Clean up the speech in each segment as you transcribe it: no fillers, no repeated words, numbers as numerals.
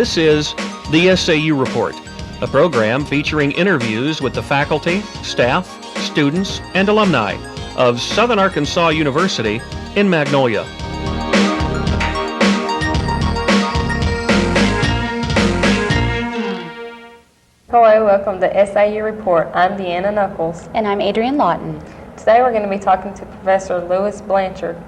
This is the SAU Report, a program featuring interviews with the faculty, staff, students, and alumni of Southern Arkansas University in Magnolia. Hello, welcome to SAU Report. I'm DeAnna Nuckols. And I'm Adrienne Lawton. Today we're going to be talking to Professor Blanchard.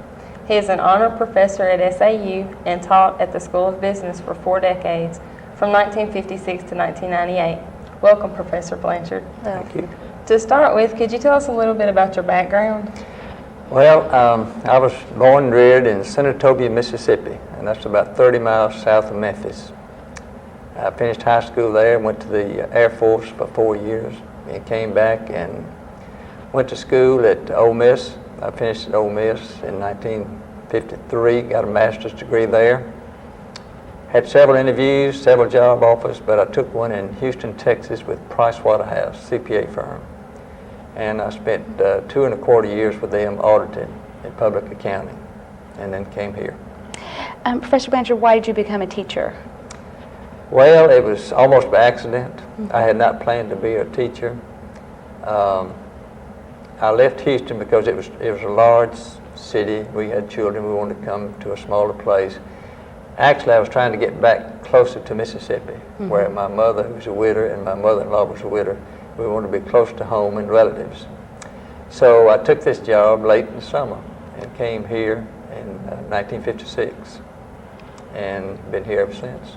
He is an honored professor at SAU and taught at the School of Business for 4 decades, from 1956 to 1998. Welcome, Professor Blanchard. Thank you. To start with, could you tell us a little bit about your background? Well, I was born and reared in Senatobia, Mississippi, and that's about 30 miles south of Memphis. I finished high school there, went to the Air Force for 4 years, and came back and went to school at Ole Miss. I finished at Ole Miss in 1953, got a master's degree there. Had several interviews, several job offers, but I took one in Houston, Texas with Pricewaterhouse, CPA firm. And I spent 2¼ years with them auditing in public accounting, and then came here. Professor Blanchard, why did you become a teacher? Well, it was almost by accident. I had not planned to be a teacher. I left Houston because it was a large city. We had children. We wanted to come to a smaller place. Actually, I was trying to get back closer to Mississippi, where my mother, who was a widow, and my mother-in-law was a widow. We wanted to be close to home and relatives. So I took this job late in the summer and came here in 1956 and been here ever since.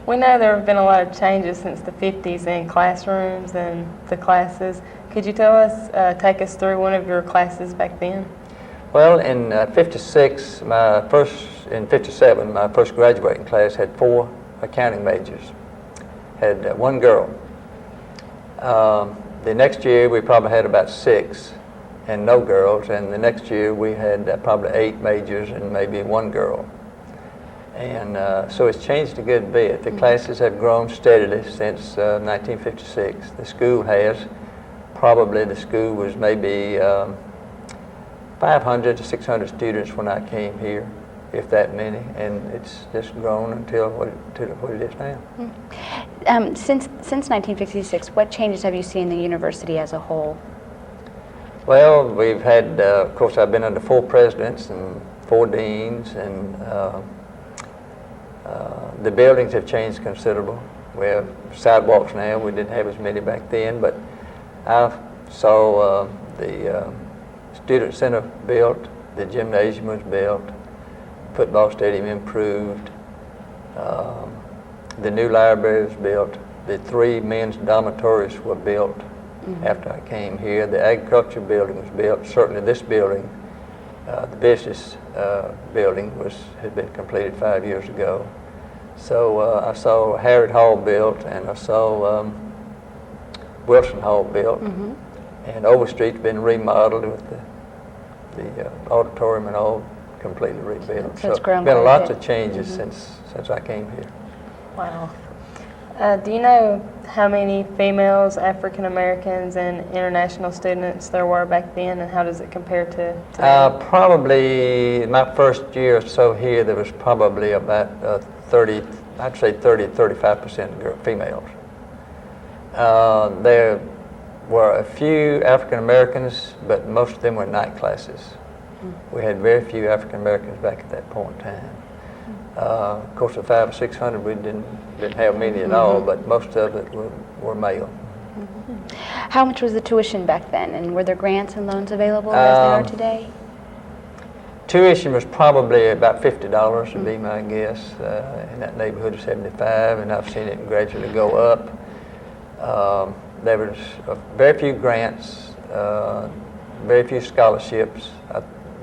We know there have been a lot of changes since the 50s in classrooms and the classes. Could you tell us, take us through one of your classes back then? Well, in 56, in 57, my first graduating class had 4 accounting majors. Had 1 girl. The next year we probably had about 6 and no girls, and the next year we had probably 8 majors and maybe 1 girl. And so it's changed a good bit. The classes have grown steadily since 1956. The school has. Probably the school was maybe 500 to 600 students when I came here, if that many, and it's just grown until what it is now. Since 1956, what changes have you seen in the university as a whole? Well, we've had, of course, I've been under 4 presidents and 4 deans, and the buildings have changed considerable. We have sidewalks now. We didn't have as many back then, but I saw the student center built, the gymnasium was built, football stadium improved, the new library was built, the 3 men's dormitories were built after I came here, the agriculture building was built, certainly this building, the business building had been completed 5 years ago. So I saw Harrod Hall built, and I saw Wilson Hall built, and Overstreet's been remodeled with the auditorium and all completely rebuilt. So it's grown been quite lots a bit. of changes since I came here. Wow. Do you know how many females, African Americans, and international students there were back then, and how does it compare to today? Probably my first year or so here, there was probably about 35% females. There were a few African Americans, but most of them were night classes. We had very few African Americans back at that point in time. Of course, the 500 or 600, we didn't have many at all, but most of it were male. How much was the tuition back then, and were there grants and loans available as they are today? Tuition was probably about $50 would be my guess, in that neighborhood of 75, and I've seen it gradually go up. There was very few grants, very few scholarships,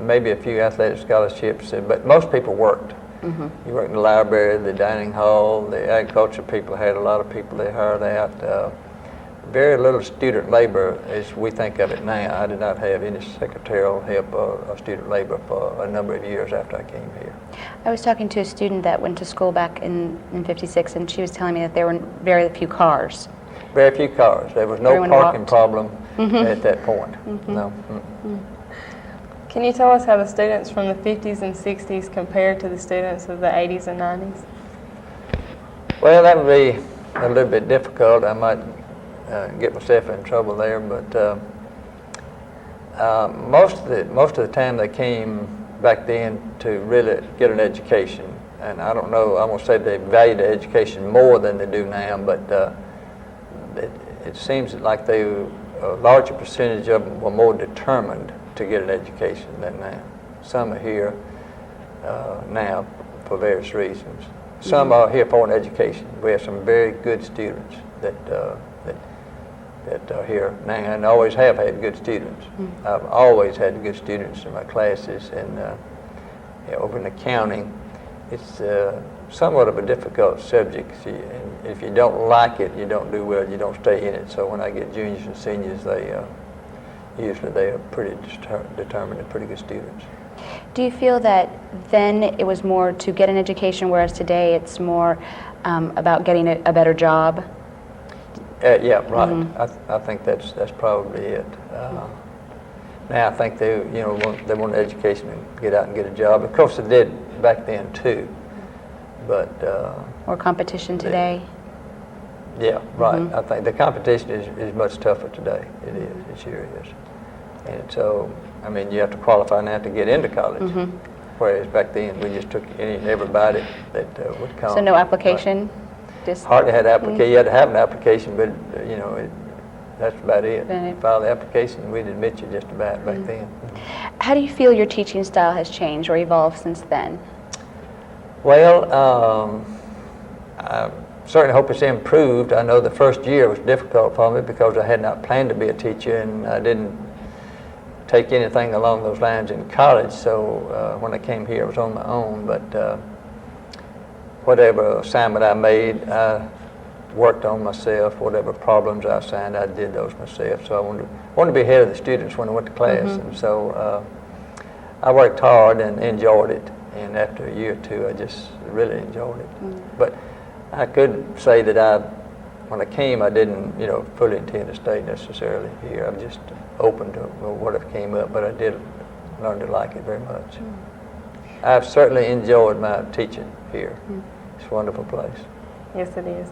maybe a few athletic scholarships, but most people worked. You worked in the library, the dining hall, the agriculture people had a lot of people they hired out. Very little student labor as we think of it now. I did not have any secretarial help or student labor for a number of years after I came here. I was talking to a student that went to school back in 56, and she was telling me that there were very few cars. Very few cars. There was no Everyone parking walked. problem at that point. No. Can you tell us how the students from the 50s and 60s compared to the students of the 80s and 90s? Well, that would be a little bit difficult. I might get myself in trouble there, but most of the time they came back then to really get an education. And I don't know, I won't say they value the education more than they do now, but it seems like a larger percentage of them were more determined to get an education than now. Some are here now for various reasons. Some are here for an education. We have some very good students that are here now, and always have had good students. I've always had good students in my classes, and over in accounting, it's somewhat of a difficult subject. And if you don't like it, you don't do well, you don't stay in it. So when I get juniors and seniors, usually they are pretty determined and pretty good students. Do you feel that then it was more to get an education, whereas today it's more about getting a better job? Yeah, right. I think that's probably it. Now I think they want an education and get out and get a job. Of course they did back then too, but Or competition today? Yeah, right. I think the competition is much tougher today. It is. It sure is. And so, I mean, you have to qualify now to get into college, whereas back then we just took any and everybody that would come. So no application? Right. Just Hardly had application. You had to have an application, but that's about it. Right. File the application, we'd admit you just about back then. How do you feel your teaching style has changed or evolved since then? Well, I certainly hope it's improved. I know the first year was difficult for me because I had not planned to be a teacher, and I didn't take anything along those lines in college. So when I came here, I was on my own. But whatever assignment I made, I worked on myself. Whatever problems I assigned, I did those myself. So I wanted to be ahead of the students when I went to class, and so I worked hard and enjoyed it. And after a year or two, I just really enjoyed it. But I could say that when I came, I didn't, fully intend to stay necessarily here. I'm just open to whatever came up, but I did learn to like it very much. I've certainly enjoyed my teaching here. It's a wonderful place. Yes, it is.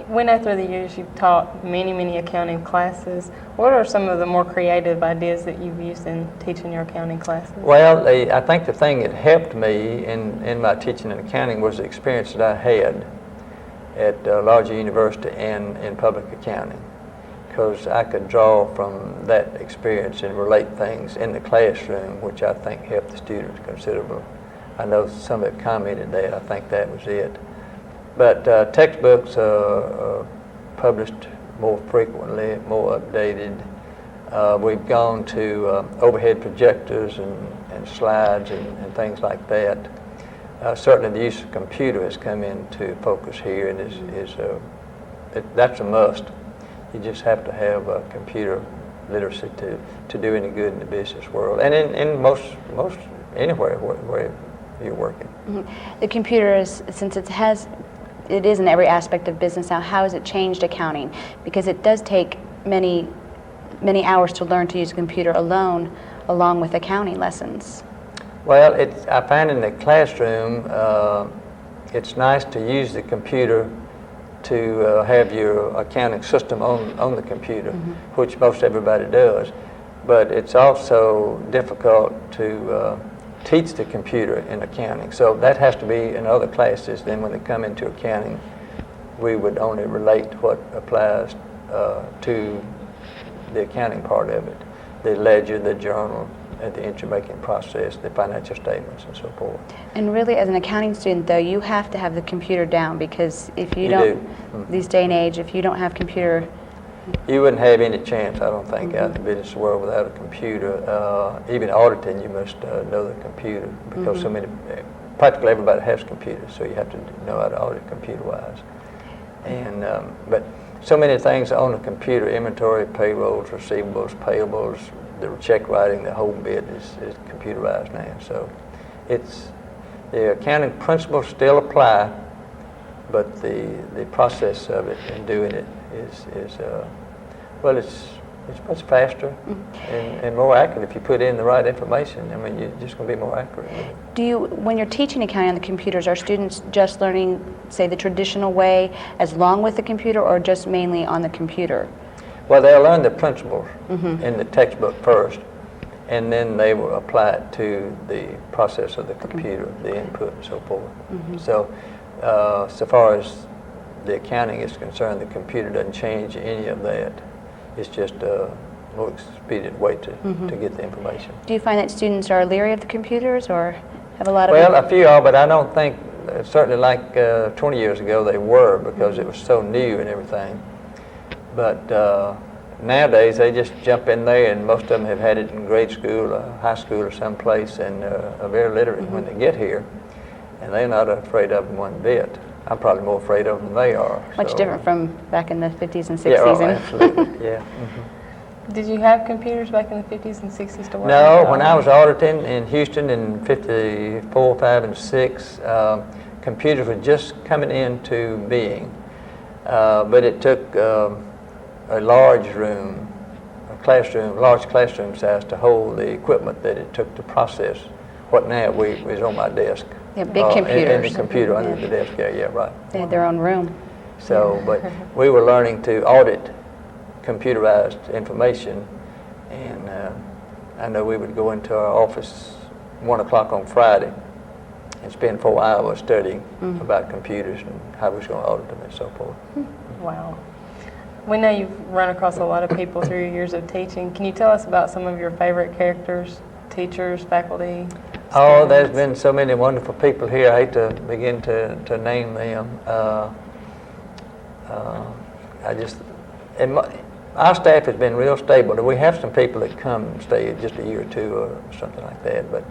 When after the years you've taught many accounting classes, what are some of the more creative ideas that you've used in teaching your accounting classes? Well, I think the thing that helped me in my teaching in accounting was the experience that I had at a larger university and in public accounting, because I could draw from that experience and relate things in the classroom, which I think helped the students considerably. I know some have commented that. I think that was it. But textbooks are published more frequently, more updated. We've gone to overhead projectors and slides and things like that. Certainly the use of computer has come into focus here, and that's a must. You just have to have computer literacy to do any good in the business world, and in most anywhere where you're working. The computer is, since it is in every aspect of business now, how has it changed accounting? Because it does take many hours to learn to use a computer alone, along with accounting lessons. Well, I find in the classroom, it's nice to use the computer to have your accounting system on the computer, which most everybody does. But it's also difficult to teach the computer in accounting. So that has to be in other classes. Then when they come into accounting, we would only relate what applies to the accounting part of it, the ledger, the journal, the entry-making process, the financial statements, and so forth. And really, as an accounting student, though, you have to have the computer down, because if you don't, these day and age, if you don't have computer, you wouldn't have any chance, I don't think, out in the business world without a computer. Even auditing, you must know the computer, because practically everybody has computers, so you have to know how to audit computer-wise. And but so many things on the computer: inventory, payrolls, receivables, payables, the check writing, the whole bit is computerized now. So the accounting principles still apply, but the process of it and doing it is it's much faster and more accurate if you put in the right information. I mean, you're just going to be more accurate with it. Do you, when you're teaching accounting on the computers, are students just learning, say, the traditional way as long with the computer, or just mainly on the computer? Well, they'll learn the principles in the textbook first, and then they will apply it to the process of the computer, the input and so forth. So, so far as the accounting is concerned, the computer doesn't change any of that. It's just a more expedient way to get the information. Do you find that students are leery of the computers, or have a lot of... Well, a few are, but I don't think, certainly like 20 years ago they were, because it was so new and everything. But nowadays they just jump in there, and most of them have had it in grade school, high school or someplace, and are very literate when they get here, and they're not afraid of them one bit. I'm probably more afraid of them than they are. Much different from back in the 50s and 60s. Yeah, oh, absolutely, yeah. Did you have computers back in the 50s and 60s to work No, with? when I was auditing in Houston in 54, 5, and 6, computers were just coming into being. But it took a large room, large classroom size to hold the equipment that it took to process what now was on my desk. Yeah, big computers. In the computer under the desk, yeah, right. They had their own room. So, but we were learning to audit computerized information, and I know we would go into our office 1 o'clock on Friday and spend 4 hours studying about computers and how we was going to audit them and so forth. Wow. We know you've run across a lot of people through your years of teaching. Can you tell us about some of your favorite characters, teachers, faculty? Oh, there's been so many wonderful people here. I hate to begin to name them. Our staff has been real stable. We have some people that come and stay just a year or two or something like that, but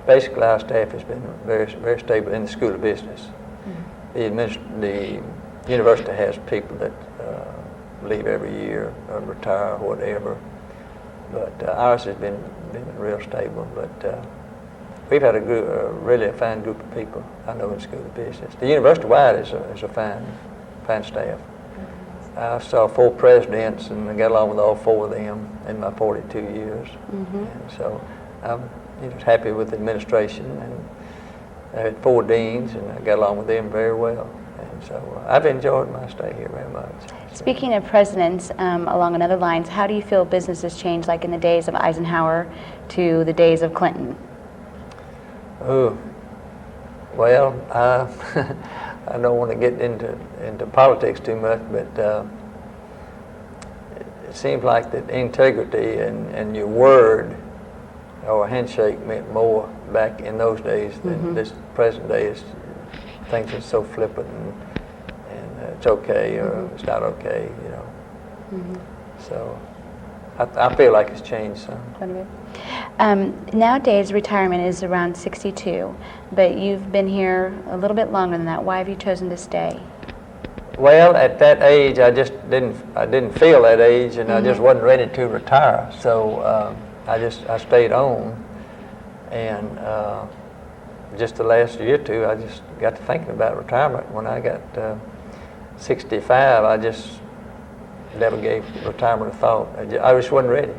basically our staff has been very, very stable in the School of Business. The university has people that leave every year or retire or whatever, but ours has been real stable. But we've had a really fine group of people, I know, in the School of Business. The university-wide is a fine staff. I saw 4 presidents, and I got along with all 4 of them in my 42 years. And so I'm just happy with the administration, and I had 4 deans, and I got along with them very well. And so I've enjoyed my stay here very much. Speaking of presidents, along another lines, how do you feel business has changed, like in the days of Eisenhower to the days of Clinton? Oh, well, I don't want to get into politics too much, but it seems like that integrity and your word or a handshake meant more back in those days than this present day. Things are so flippant, and it's okay or it's not okay, you know. So I feel like it's changed some. Nowadays, retirement is around 62, but you've been here a little bit longer than that. Why have you chosen to stay? Well, at that age, I didn't feel that age, and I just wasn't ready to retire. So I stayed on, and just the last year or two, I just got to thinking about retirement. When I got 65, I just never gave retirement a thought. I just wasn't ready.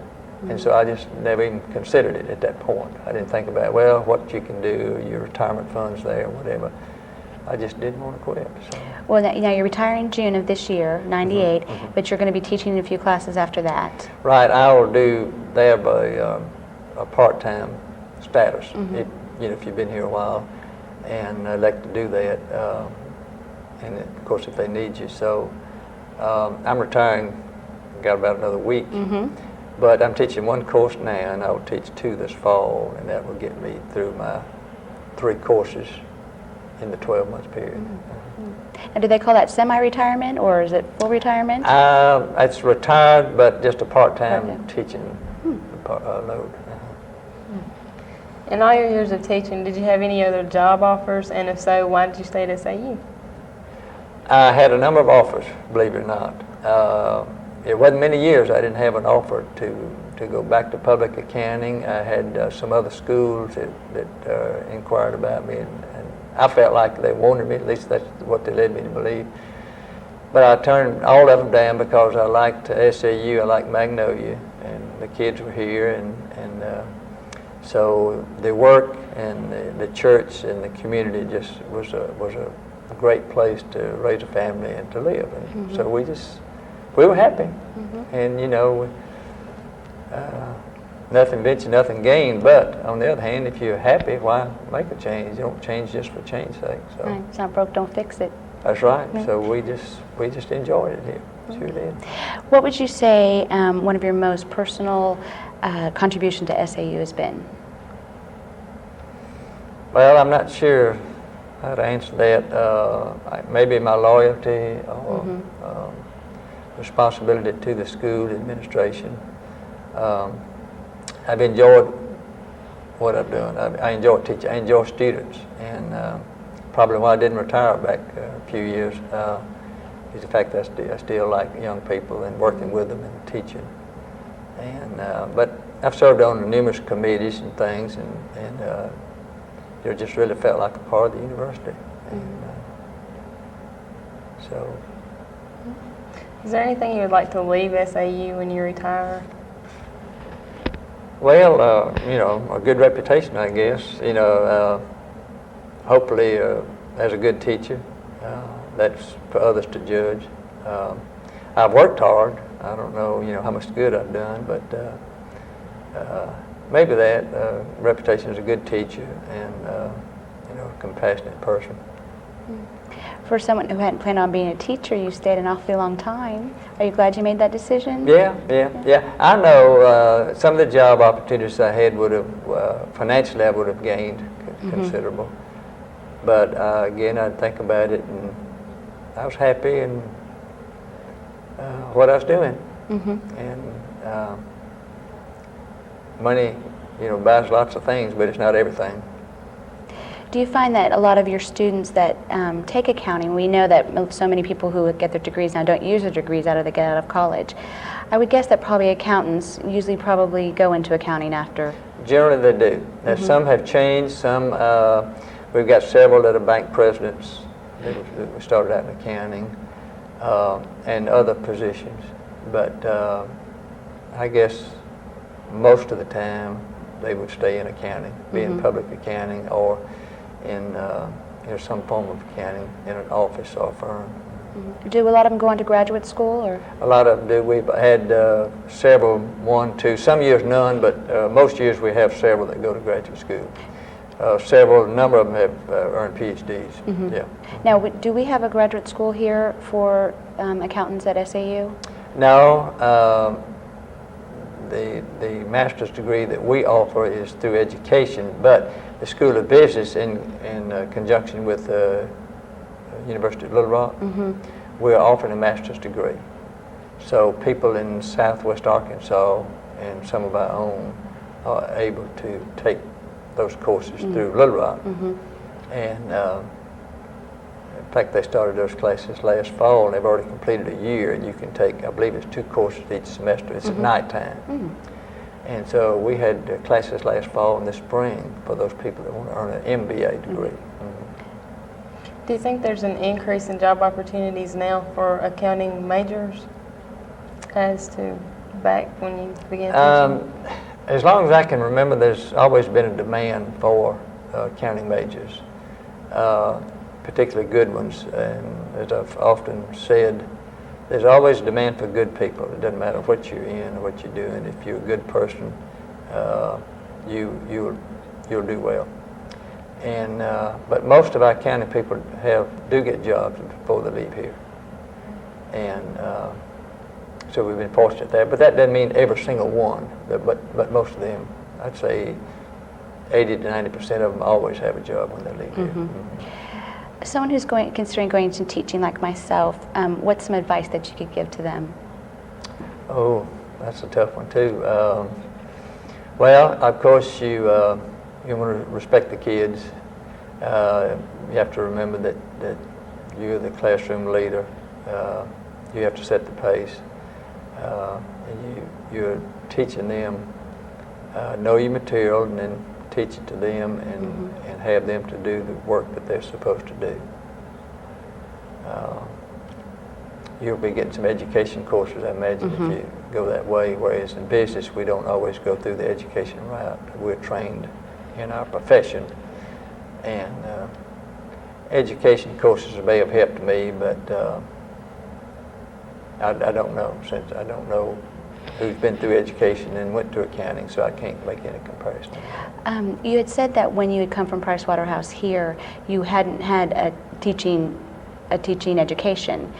And so I just never even considered it at that point. I didn't think about, well, what you can do, your retirement funds there, whatever. I just didn't want to quit. So. Well, now you're retiring in June of this year, 98, but you're going to be teaching a few classes after that. Right, I will do there by a part-time status, if you've been here a while, and I'd like to do that, and of course if they need you. So I'm retiring, got about another week. But I'm teaching 1 course now, and I will teach 2 this fall, and that will get me through my 3 courses in the 12-month period. And do they call that semi-retirement, or is it full retirement? It's retired, but just a part-time teaching load. In all your years of teaching, did you have any other job offers? And if so, why did you stay at SAU? I had a number of offers, believe it or not. It wasn't many years I didn't have an offer to go back to public accounting. I had some other schools that inquired about me, and I felt like they wanted me, at least that's what they led me to believe. But I turned all of them down because I liked SAU, I liked Magnolia, the kids were here, and so the work and the church and the community just was a great place to raise a family and to live. And so we were happy. And you know, nothing ventured, nothing gained. But on the other hand, if you're happy, why make a change? You don't change just for change's sake. So Right. It's not broke, don't fix it. that's right. So we just enjoyed it here. Sure did. What would you say one of your most personal contribution to SAU has been? Well, I'm not sure how to answer that. Maybe my loyalty or responsibility to the school administration. I've enjoyed what I've done. I enjoy teaching. I enjoy students, and probably why I didn't retire back a few years is the fact that I still like young people and working with them and teaching. And but I've served on numerous committees and things, and it just really felt like a part of the university. And so. Is there anything you would like to leave SAU when you retire? Well, you know, a good reputation, I guess. You know, hopefully as a good teacher. That's for others to judge. I've worked hard. I don't know, you know, how much good I've done, but maybe that reputation as a good teacher and you know, a compassionate person. For someone who hadn't planned on being a teacher, you stayed an awfully long time. Are you glad you made that decision? Yeah. I know some of the job opportunities I had would have, financially I would have gained considerable. But again, I'd think about it, and I was happy in what I was doing. And money, you know, buys lots of things, but it's not everything. Do you find that a lot of your students that take accounting, we know that so many people who get their degrees now don't use their degrees after they get out of college. I would guess that probably accountants usually probably go into accounting after. Generally they do. Now, some have changed. Some, we've got several that are bank presidents that started out in accounting and other positions. But I guess most of the time they would stay in accounting, be in public accounting or in you know, some form of accounting in an office or firm. Do a lot of them go on to graduate school, or? A lot of them do. We've had several, 1, 2, some years none, but most years we have several that go to graduate school. A number of them have earned PhDs. Yeah. Now, do we have a graduate school here for accountants at SAU? No. The master's degree that we offer is through education, but the School of Business, in conjunction with the University of Little Rock, we're offering a master's degree. So people in Southwest Arkansas and some of our own are able to take those courses through Little Rock. And in fact, they started those classes last fall, and they've already completed a year, and you can take, I believe it's 2 courses each semester. It's at nighttime. And so we had classes last fall and this spring for those people that want to earn an MBA degree. Do you think there's an increase in job opportunities now for accounting majors as to back when you began teaching? As long as I can remember, there's always been a demand for accounting majors, particularly good ones. And as I've often said, there's always a demand for good people. It doesn't matter what you're in or what you're doing. If you're a good person, you'll do well. And but most of our accounting people do get jobs before they leave here, and so we've been fortunate there. But that doesn't mean every single one. But most of them, I'd say 80 to 90% of them always have a job when they leave here. Someone who's considering going into teaching like myself, what's some advice that you could give to them? Oh, that's a tough one too. Well, of course you want to respect the kids. You have to remember that you're the classroom leader. You have to set the pace. And you're teaching them, know your material, and then teach it to them, and have them to do the work that they're supposed to do. you'll be getting some education courses, I imagine, if you go that way, whereas in business, we don't always go through the education route. We're trained in our profession, and education courses may have helped me, but I don't know, since I don't know who's been through education and went to accounting, so I can't make any comparison. You had said that when you had come from Price Waterhouse here, you hadn't had a teaching education.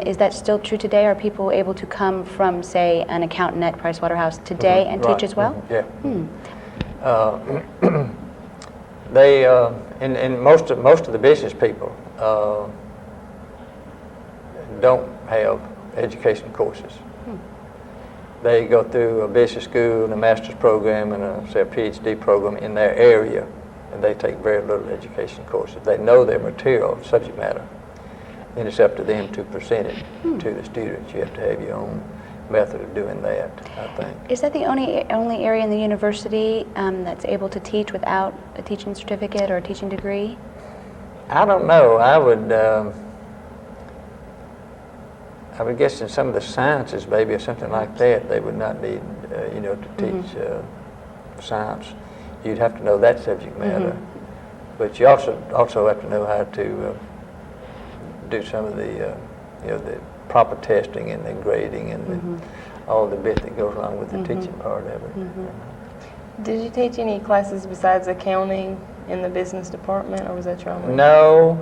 Is that still true today? Are people able to come from, say, an accountant at Price Waterhouse today and teach as well? Yeah. They and most of the business people don't have education courses. They go through a business school and a master's program and a PhD program in their area, and they take very little education courses. They know their material, subject matter, and it's up to them to present it to the students. You have to have your own method of doing that, I think. Is that the only area in the university that's able to teach without a teaching certificate or a teaching degree? I don't know. I would guess in some of the sciences, maybe, or something like that, they would not need, to teach science. You'd have to know that subject matter, but you also have to know how to do some of the, the proper testing and the grading and all the bit that goes along with the teaching part of it. Did you teach any classes besides accounting in the business department, or was that your only? No,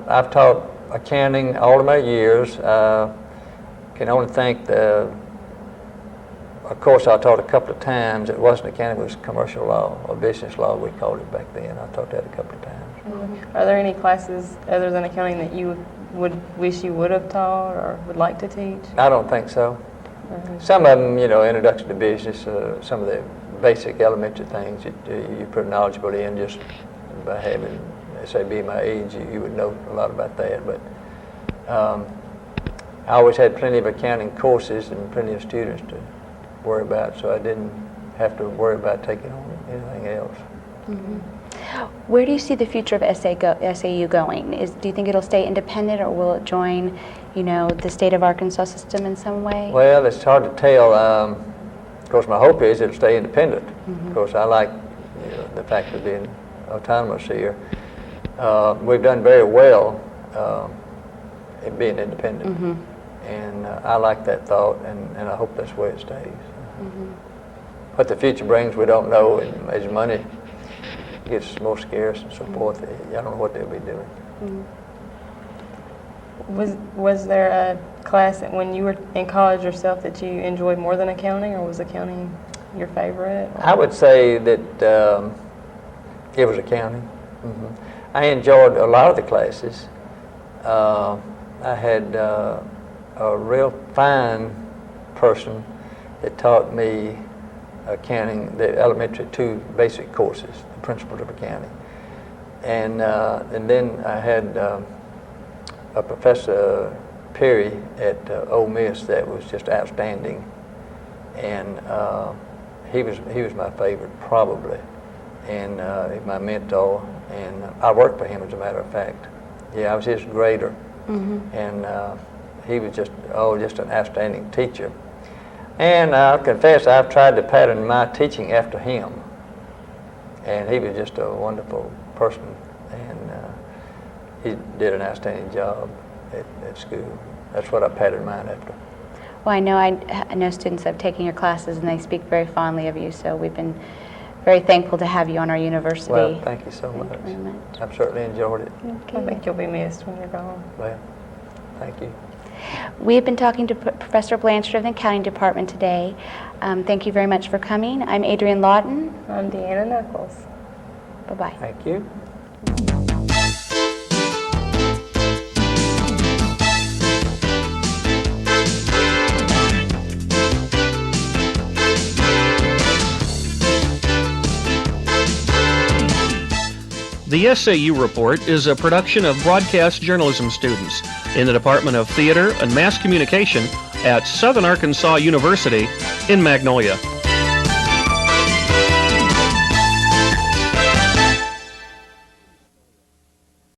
I've taught accounting all of my years. Can only think of course I taught a couple of times. It wasn't accounting, it was commercial law or business law, we called it back then. I taught that a couple of times. Are there any classes other than accounting that you would wish you would have taught or would like to teach? I don't think so. Some of them, introduction to business, some of the basic elementary things that you're pretty knowledgeable in, just by having, say, being my age, you would know a lot about that. But I always had plenty of accounting courses and plenty of students to worry about, so I didn't have to worry about taking on anything else. Where do you see the future of SAU going? Do you think it'll stay independent, or will it join, the state of Arkansas system in some way? Well, it's hard to tell. Of course, my hope is it'll stay independent. Of course, I like the fact of being autonomous here. We've done very well in being independent, and I like that thought, and I hope that's where it stays. What the future brings, we don't know, and as money gets more scarce and so forth, I don't know what they'll be doing. Was there a class when you were in college yourself that you enjoyed more than accounting, or was accounting your favorite? I would say that it was accounting. I enjoyed a lot of the classes. I had a real fine person that taught me accounting, the elementary 2 basic courses, the principles of accounting. And then I had a Professor Perry at Ole Miss that was just outstanding, and he was my favorite probably, and my mentor, and I worked for him, as a matter of fact. Yeah, I was his grader, and he was just an outstanding teacher. And I'll confess, I've tried to pattern my teaching after him, and he was just a wonderful person, and he did an outstanding job at school. That's what I patterned mine after. Well, I know students that have taken your classes, and they speak very fondly of you, so we've been very thankful to have you on our university. Well, thank you so much. Very much. I've certainly enjoyed it. I think you'll be missed when you're gone. Well, thank you. We have been talking to Professor Blanchard of the Accounting Department today. Thank you very much for coming. I'm Adrienne Lawton. I'm DeAnna Nuckols. Bye-bye. Thank you. The SAU Report is a production of broadcast journalism students in the Department of Theater and Mass Communication at Southern Arkansas University in Magnolia.